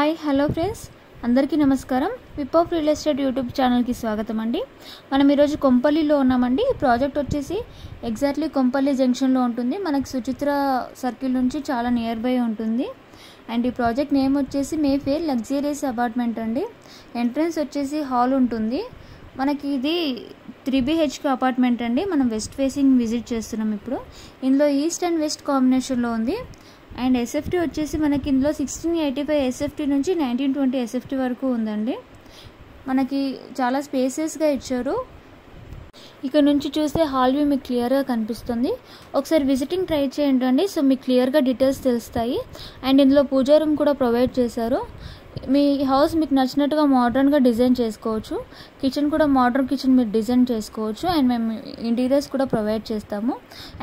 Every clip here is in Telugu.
హాయ్ హలో ఫ్రెండ్స్, అందరికీ నమస్కారం. Whip of real estate YouTube ఛానల్కి స్వాగతం అండి. మనం ఈరోజు కొంపల్లిలో ఉన్నామండి. ఈ ప్రాజెక్ట్ వచ్చేసి ఎగ్జాక్ట్లీ కొంపల్లి జంక్షన్లో ఉంటుంది. మనకి సుచిత్ర సర్కిల్ నుంచి చాలా నియర్ బై ఉంటుంది. అండ్ ఈ ప్రాజెక్ట్ నేమ్ వచ్చేసి మేఫేర్ లగ్జరియస్ అపార్ట్మెంట్ అండి. ఎంట్రన్స్ వచ్చేసి హాల్ ఉంటుంది. మనకి ఇది 3 BHK అపార్ట్మెంట్ అండి. మనం వెస్ట్ ఫేసింగ్ విజిట్ చేస్తున్నాం ఇప్పుడు. ఇందులో ఈస్ట్ అండ్ వెస్ట్ కాంబినేషన్లో ఉంది. అండ్ ఎస్ఎఫ్టీ వచ్చేసి మనకి ఇందులో 1685 ఎస్ఎఫ్టీ నుంచి 1920 ఎస్ఎఫ్టీ వరకు ఉందండి. మనకి చాలా స్పేసెస్గా ఇచ్చారు. ఇక్కడ నుంచి చూస్తే హాల్ వ్యూ మీకు క్లియర్గా కనిపిస్తుంది. ఒకసారి విజిటింగ్ ట్రై చేయండి. సో మీకు క్లియర్గా డీటెయిల్స్ తెలుస్తాయి. అండ్ ఇందులో పూజా రూమ్ కూడా ప్రొవైడ్ చేశారు. మీ హౌస్ మీకు నచ్చినట్టుగా మోడర్న్గా డిజైన్ చేసుకోవచ్చు. కిచెన్ కూడా మోడర్న్ కిచెన్ మీరు డిజైన్ చేసుకోవచ్చు. అండ్ మేము ఇంటీరియర్స్ కూడా ప్రొవైడ్ చేస్తాము.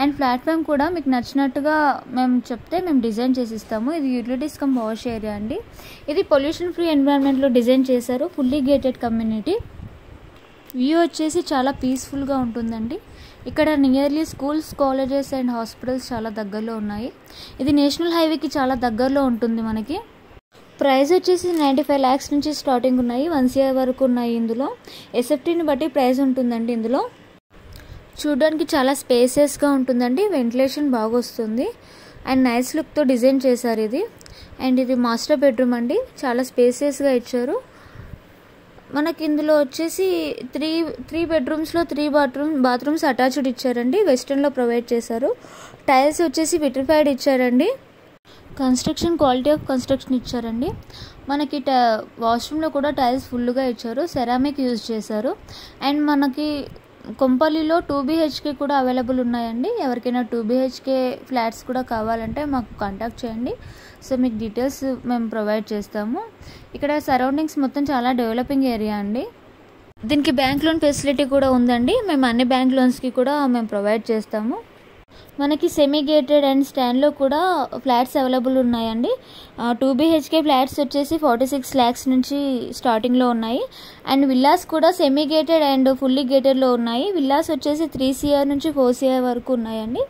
అండ్ ప్లాట్ఫామ్ కూడా మీకు నచ్చినట్టుగా మేము చెప్తే మేము డిజైన్ చేసి ఇస్తాము. ఇది యూటిలిటీస్ కమ్ వాష్ ఏరియా అండి. ఇది పొల్యూషన్ ఫ్రీ ఎన్విరాన్మెంట్లో డిజైన్ చేశారు. Fully gated community. వ్యూ వచ్చేసి చాలా పీస్ఫుల్గా ఉంటుందండి. ఇక్కడ nearly schools, colleges and hospitals చాలా దగ్గరలో ఉన్నాయి. ఇది నేషనల్ హైవేకి చాలా దగ్గరలో ఉంటుంది. మనకి ప్రైస్ వచ్చేసి 95 lakhs నుంచి స్టార్టింగ్ ఉన్నాయి. 1 CR వరకు ఉన్నాయి. ఇందులో ఎస్ఎఫ్టీని బట్టి ప్రైస్ ఉంటుందండి. ఇందులో చూడడానికి చాలా స్పేసెస్గా ఉంటుందండి. వెంటిలేషన్ బాగా వస్తుంది. అండ్ నైస్ లుక్తో డిజైన్ చేశారు ఇది. అండ్ ఇది మాస్టర్ బెడ్రూమ్ అండి. చాలా స్పేసెస్గా ఇచ్చారు. మనకి ఇందులో వచ్చేసి త్రీ బెడ్రూమ్స్లో 3 బాత్రూమ్స్ అటాచ్డ్ ఇచ్చారండి. వెస్టర్న్లో ప్రొవైడ్ చేశారు. టైల్స్ వచ్చేసి విట్రిఫైడ్ ఇచ్చారండి. కన్స్ట్రక్షన్ క్వాలిటీ ఆఫ్ కన్స్ట్రక్షన్ ఇచ్చారండి. మనకి వాష్రూమ్లో కూడా టైల్స్ ఫుల్గా ఇచ్చారు. సెరామిక్ యూజ్ చేశారు. అండ్ మనకి కొంపల్లిలో 2 BHK కూడా అవైలబుల్ ఉన్నాయండి. ఎవరికైనా 2 BHK ఫ్లాట్స్ కూడా కావాలంటే మాకు కాంటాక్ట్ చేయండి. సో మీకు డీటెయిల్స్ మేము ప్రొవైడ్ చేస్తాము. ఇక్కడ సరౌండింగ్స్ మొత్తం చాలా డెవలపింగ్ ఏరియా అండి. దీనికి బ్యాంక్ లోన్ ఫెసిలిటీ కూడా ఉందండి. మేము అన్ని బ్యాంక్ లోన్స్కి కూడా మేము ప్రొవైడ్ చేస్తాము. మనకి సెమీ గేటెడ్ అండ్ స్టాండ్లో కూడా ఫ్లాట్స్ అవైలబుల్ ఉన్నాయండి. 2 BHK ఫ్లాట్స్ వచ్చేసి 46 lakhs నుంచి స్టార్టింగ్లో ఉన్నాయి. అండ్ విల్లాస్ కూడా సెమీ గేటెడ్ అండ్ ఫుల్లీ గేటెడ్లో ఉన్నాయి. విల్లాస్ వచ్చేసి 3 CR నుంచి 4 CR వరకు ఉన్నాయండి.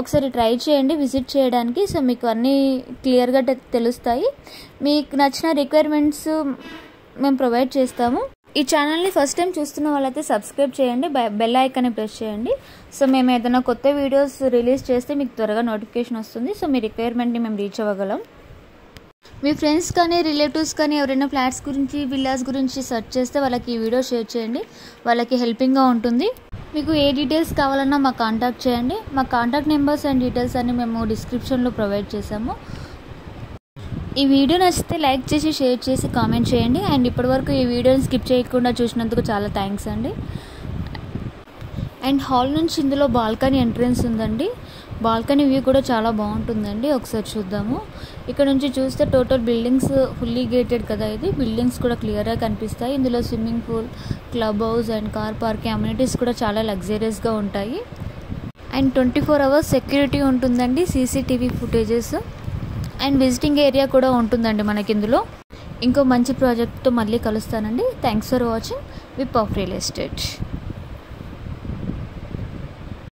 ఒకసారి ట్రై చేయండి విజిట్ చేయడానికి. సో మీకు అన్నీ క్లియర్గా తెలుస్తాయి. మీకు నచ్చిన రిక్వైర్మెంట్స్ మేము ప్రొవైడ్ చేస్తాము. ఈ ఛానల్ని ఫస్ట్ టైం చూస్తున్న వాళ్ళైతే సబ్స్క్రైబ్ చేయండి. బెల్ ఐకాన్ని ప్రెస్ చేయండి. సో మేము ఏదైనా కొత్త వీడియోస్ రిలీజ్ చేస్తే మీకు త్వరగా నోటిఫికేషన్ వస్తుంది. సో మీ రిక్వైర్మెంట్ని మేము రీచ్ అవ్వగలం. మీ ఫ్రెండ్స్ కానీ రిలేటివ్స్ కానీ ఎవరైనా ఫ్లాట్స్ గురించి, విల్లాస్ గురించి సెర్చ్ చేస్తే వాళ్ళకి ఈ వీడియో షేర్ చేయండి. వాళ్ళకి హెల్పింగ్గా ఉంటుంది. మీకు ఏ డీటెయిల్స్ కావాలన్నా మాకు కాంటాక్ట్ చేయండి. మా కాంటాక్ట్ నెంబర్స్ అండ్ డీటెయిల్స్ అన్ని మేము డిస్క్రిప్షన్లో ప్రొవైడ్ చేసాము. ఈ వీడియో నచ్చితే లైక్ చేసి, షేర్ చేసి, కామెంట్ చేయండి. అండ్ ఇప్పటివరకు ఈ వీడియోని స్కిప్ చేయకుండా చూసినందుకు చాలా థ్యాంక్స్ అండి. అండ్ హాల్ నుంచి ఇందులో బాల్కనీ ఎంట్రన్స్ ఉందండి. బాల్కనీ వ్యూ కూడా చాలా బాగుంటుందండి. ఒకసారి చూద్దాము. ఇక్కడ నుంచి చూస్తే టోటల్ బిల్డింగ్స్ ఫుల్లీ గేటెడ్ కదా. ఇది బిల్డింగ్స్ కూడా క్లియర్గా కనిపిస్తాయి. ఇందులో swimming pool, club house and car parking amenities కూడా చాలా లగ్జరియస్గా ఉంటాయి. అండ్ 24 hours సెక్యూరిటీ ఉంటుందండి. CCTV footages and visiting area కూడా ఉంటుందండి మనకి ఇందులో. ఇంకో మంచి ప్రాజెక్ట్తో మళ్ళీ కలుస్తానండి. Thanks for watching whip of real estate.